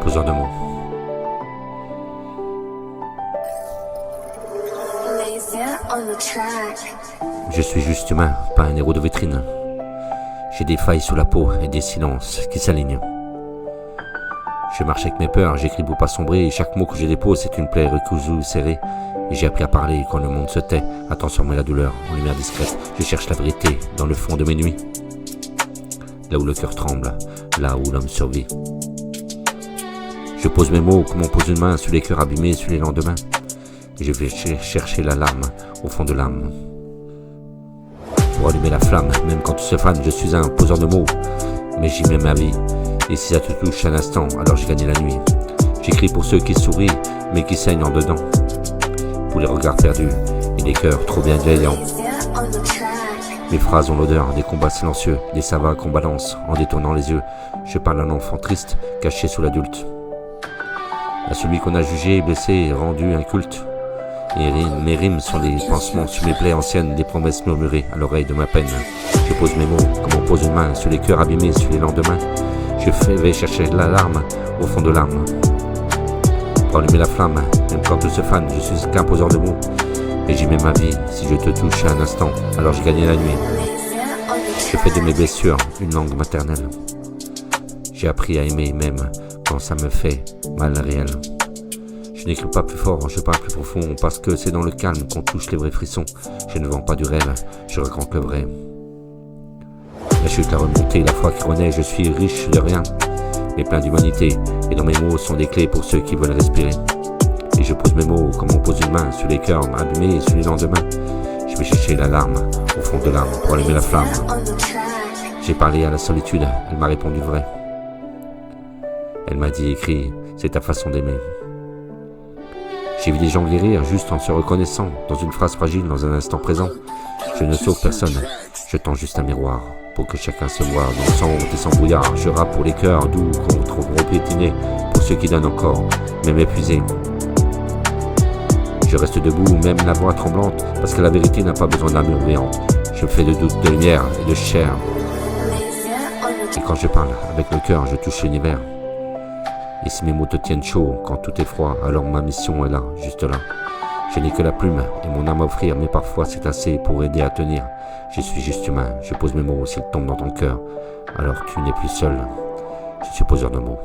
poseur de mots. Je suis juste humain, pas un héros de vitrine. J'ai des failles sous la peau et des silences qui s'alignent. Je marche avec mes peurs, j'écris pour pas sombrer, et chaque mot que je dépose c'est une plaie recousue, serrée. Et j'ai appris à parler quand le monde se tait, à transformer la douleur en lumière discrète. Je cherche la vérité dans le fond de mes nuits, là où le cœur tremble, là où l'homme survit. Je pose mes mots comme on pose une main sur les cœurs abîmés, sur les lendemains. Et je vais chercher la larme au fond de l'âme. Pour allumer la flamme, même quand tout se fane, je suis un poseur de mots. Mais j'y mets ma vie, et si ça te touche un instant, alors j'ai gagné la nuit. J'écris pour ceux qui sourient, mais qui saignent en dedans. Pour les regards perdus, et des cœurs trop bien veillants. Mes phrases ont l'odeur des combats silencieux, des savanes qu'on balance en détournant les yeux. Je parle à un enfant triste, caché sous l'adulte. À celui qu'on a jugé, blessé, rendu inculte. Et mes rimes sont des pansements sur mes plaies anciennes, des promesses murmurées à l'oreille de ma peine. Je pose mes mots comme on pose une main sur les cœurs abîmés, sur les lendemains. Je vais chercher l'alarme au fond de l'âme. Pour allumer la flamme, même quand tout se fane, je suis qu'un poseur de mots. Et j'y mets ma vie, si je te touche à un instant, alors j'ai gagné la nuit. Je fais de mes blessures une langue maternelle. J'ai appris à aimer même quand ça me fait mal réel. Je n'écris pas plus fort, je parle plus profond, parce que c'est dans le calme qu'on touche les vrais frissons. Je ne vends pas du réel, je raconte le vrai. La chute, la remontée, la foi qui renaît, je suis riche de rien, mais plein d'humanité, et dans mes mots sont des clés pour ceux qui veulent respirer. Et je pose mes mots comme on pose une main sur les cœurs abîmés et sur les lendemains. Je vais chercher l'alarme au fond de l'âme pour allumer la flamme. J'ai parlé à la solitude, elle m'a répondu vrai. Elle m'a dit écrit, c'est ta façon d'aimer. J'ai vu des gens guérir juste en se reconnaissant dans une phrase fragile, dans un instant présent. Je ne sauve personne, je tends juste un miroir pour que chacun se voie dans sans honte et sans brouillard. Je rappe pour les cœurs doux qu'on trouve piétinés, pour ceux qui donnent encore, même épuisés. Je reste debout, même la voix tremblante, parce que la vérité n'a pas besoin d'armure brillante. Je fais de doute, de lumière et de chair. Et quand je parle avec le cœur, je touche l'univers. Et si mes mots te tiennent chaud quand tout est froid, alors ma mission est là, juste là. Je n'ai que la plume et mon âme à offrir, mais parfois c'est assez pour aider à tenir. Je suis juste humain, je pose mes mots, s'ils tombent dans ton cœur, alors tu n'es plus seul. Je suis poseur de mots.